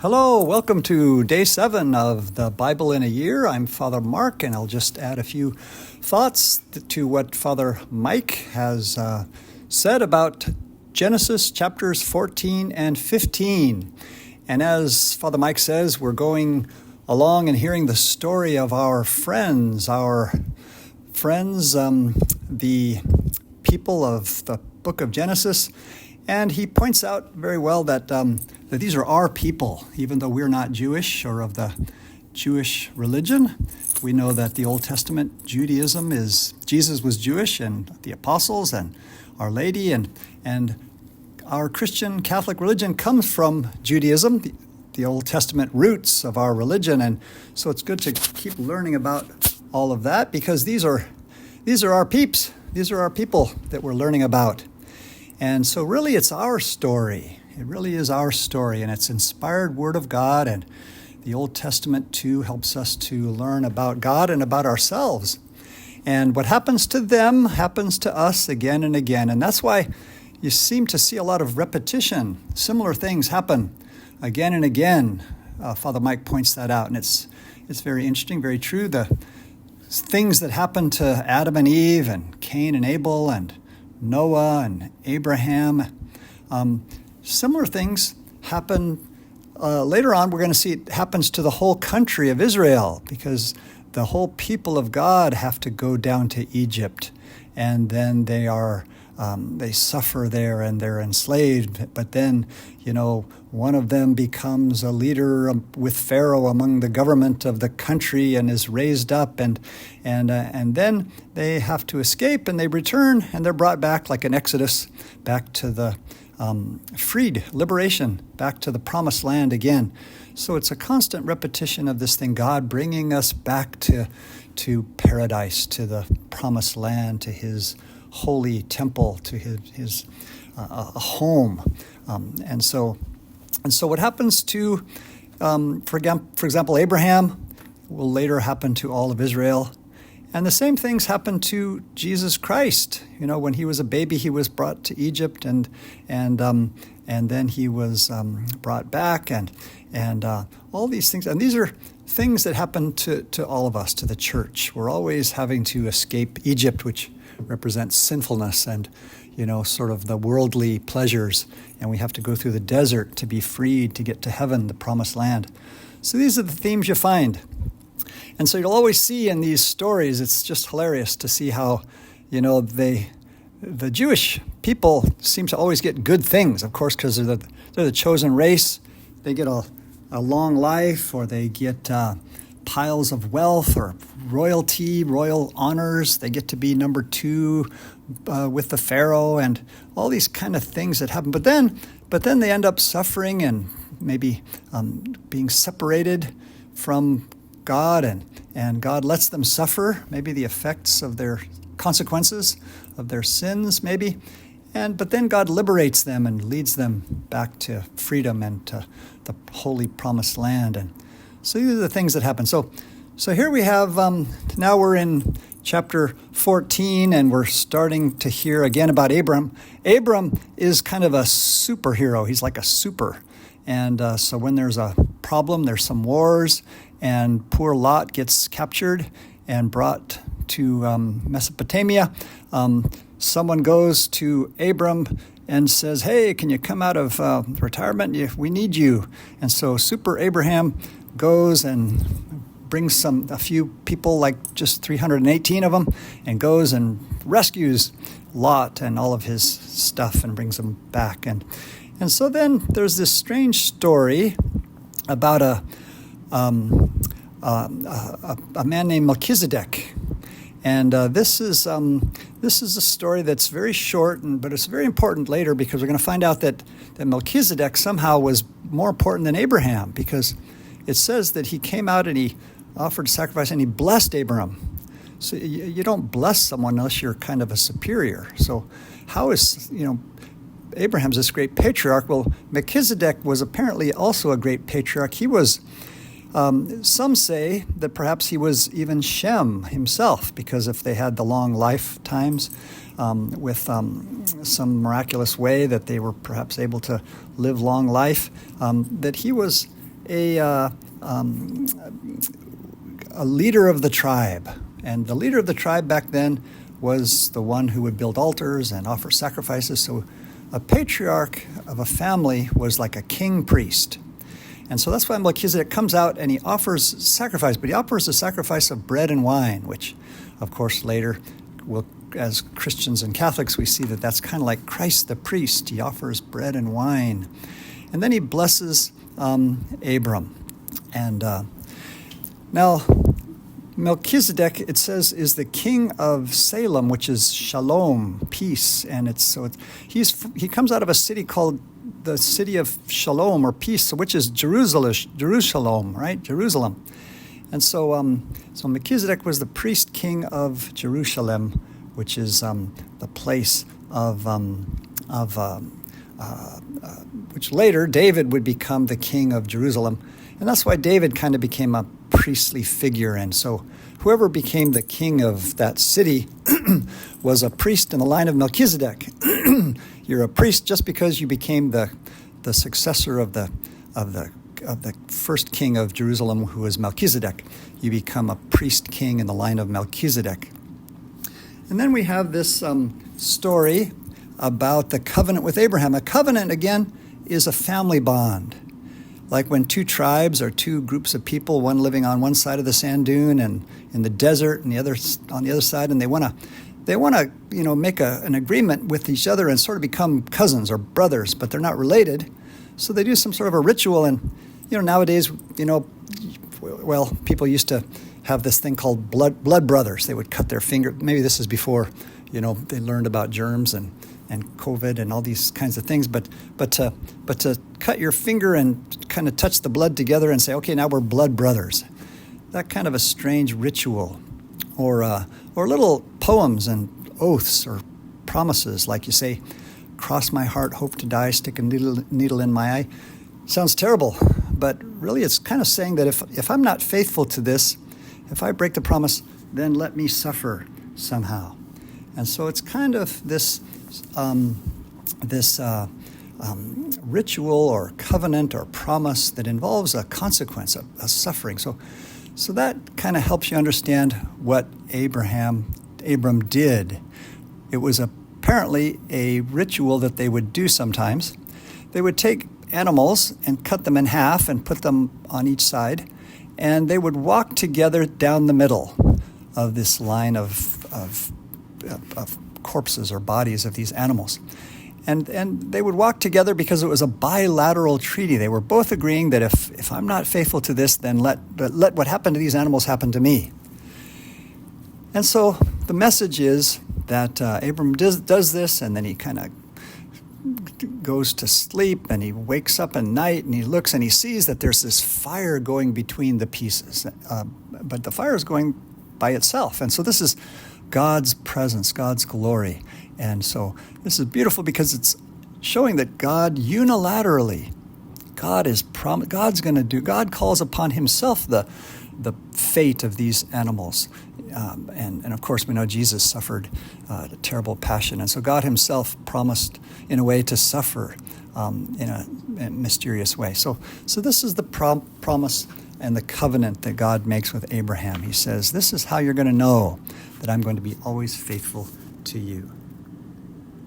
Hello, welcome to day 7 of the Bible in a Year. I'm Father Mark, and I'll just add a few thoughts to what Father Mike has said about Genesis chapters 14 and 15. And as Father Mike says, we're going along and hearing the story of our friends, the people of the book of Genesis. And he points out very well that these are our people, even though we're not Jewish or of the Jewish religion. We know that the Old Testament Judaism is, Jesus was Jewish, and the apostles and Our Lady, and our Christian Catholic religion comes from Judaism, the Old Testament roots of our religion. And so it's good to keep learning about all of that, because these are our peeps. These are our people that we're learning about. And so really it's our story. It really is our story, and it's inspired Word of God, and the Old Testament too helps us to learn about God and about ourselves. And what happens to them happens to us again and again, and that's why you seem to see a lot of repetition. Similar things happen again and again. Father Mike points that out, and it's very interesting, very true. The things that happened to Adam and Eve and Cain and Abel and Noah and Abraham, similar things happen later on. We're going to see it happens to the whole country of Israel, because the whole people of God have to go down to Egypt, and then they suffer there and they're enslaved. But then, one of them becomes a leader with Pharaoh among the government of the country and is raised up, and then they have to escape, and they return, and they're brought back like an exodus, back to the liberation, back to the promised land again. So it's a constant repetition of this thing, God bringing us back to paradise, to the promised land, to His holy temple, to his a home. And so what happens to, for example, Abraham will later happen to all of Israel. And the same things happen to Jesus Christ. When he was a baby, he was brought to Egypt, and then he was brought back, and all these things. And these are things that happen to all of us, to the church. We're always having to escape Egypt, which represents sinfulness and, sort of the worldly pleasures. And we have to go through the desert to be freed to get to heaven, the promised land. So these are the themes you find. And so you'll always see in these stories, it's just hilarious to see how, the Jewish people seem to always get good things, of course, because they're the chosen race. They get a long life, or they get piles of wealth or royalty, royal honors. They get to be number 2 with the Pharaoh, and all these kind of things that happen. But then they end up suffering and maybe being separated from God, and God lets them suffer, maybe the effects of their consequences of their sins, maybe. But then God liberates them and leads them back to freedom and to the holy promised land. And so these are the things that happen. So here we have, now we're in chapter 14, and we're starting to hear again about Abram. Abram is kind of a superhero. He's like a super. And so when there's a problem, there's some wars, and poor Lot gets captured and brought to Mesopotamia. Someone goes to Abram and says, "Hey, can you come out of retirement? We need you." And so Super Abraham goes and brings a few people, like just 318 of them, and goes and rescues Lot and all of his stuff and brings them back. And so then there's this strange story about a man named Melchizedek. And this is a story that's very short, but it's very important later, because we're going to find out that Melchizedek somehow was more important than Abraham, because it says that he came out and he offered sacrifice and he blessed Abram. So you don't bless someone unless you're kind of a superior. So how is, Abraham's this great patriarch? Well, Melchizedek was apparently also a great patriarch. He was, some say that perhaps he was even Shem himself, because if they had the long lifetimes with some miraculous way that they were perhaps able to live long life, that he was a leader of the tribe. And the leader of the tribe back then was the one who would build altars and offer sacrifices. So a patriarch of a family was like a king priest. And so that's why Melchizedek comes out and he offers sacrifice, but he offers a sacrifice of bread and wine, which, of course, later, as Christians and Catholics, we see that that's kind of like Christ the priest. He offers bread and wine. And then he blesses Abram. And now, Melchizedek, it says, is the king of Salem, which is shalom, peace. And he comes out of a city called the city of Shalom, or peace, which is Jerusalem, right? Jerusalem. And so Melchizedek was the priest king of Jerusalem, which is the place of which later David would become the king of Jerusalem. And that's why David kind of became a priestly figure. And so whoever became the king of that city was a priest in the line of Melchizedek. You're a priest just because you became the successor of the first king of Jerusalem, who was Melchizedek. You become a priest king in the line of Melchizedek. And then we have this story about the covenant with Abraham. A covenant, again, is a family bond. Like when two tribes or two groups of people, one living on one side of the sand dune and in the desert, and the other on the other side, and they want to make an agreement with each other and sort of become cousins or brothers, but they're not related. So they do some sort of a ritual. And nowadays, people used to have this thing called blood brothers. They would cut their finger. Maybe this is before they learned about germs and COVID and all these kinds of things. But to cut your finger and kind of touch the blood together and say, okay, now we're blood brothers. That kind of a strange ritual, or little poems and oaths or promises, like you say, cross my heart, hope to die, stick a needle in my eye. Sounds terrible, but really it's kind of saying that if I'm not faithful to this, if I break the promise, then let me suffer somehow. And so it's kind of this ritual or covenant or promise that involves a consequence, a suffering. So that kind of helps you understand what Abram did. It was apparently a ritual that they would do sometimes. They would take animals and cut them in half and put them on each side, and they would walk together down the middle of this line of corpses or bodies of these animals. And they would walk together because it was a bilateral treaty. They were both agreeing that if I'm not faithful to this, then let what happened to these animals happen to me. And so the message is that Abram does this, and then he kind of goes to sleep, and he wakes up at night, and he looks, and he sees that there's this fire going between the pieces. But the fire is going by itself. And so this is God's presence, God's glory. And so this is beautiful because it's showing that God unilaterally, God's going to do, God calls upon himself the fate of these animals. And of course, we know Jesus suffered a terrible passion. And so God himself promised, in a way, to suffer in a mysterious way. So this is the promise and the covenant that God makes with Abraham. He says, this is how you're going to know that I'm going to be always faithful to you.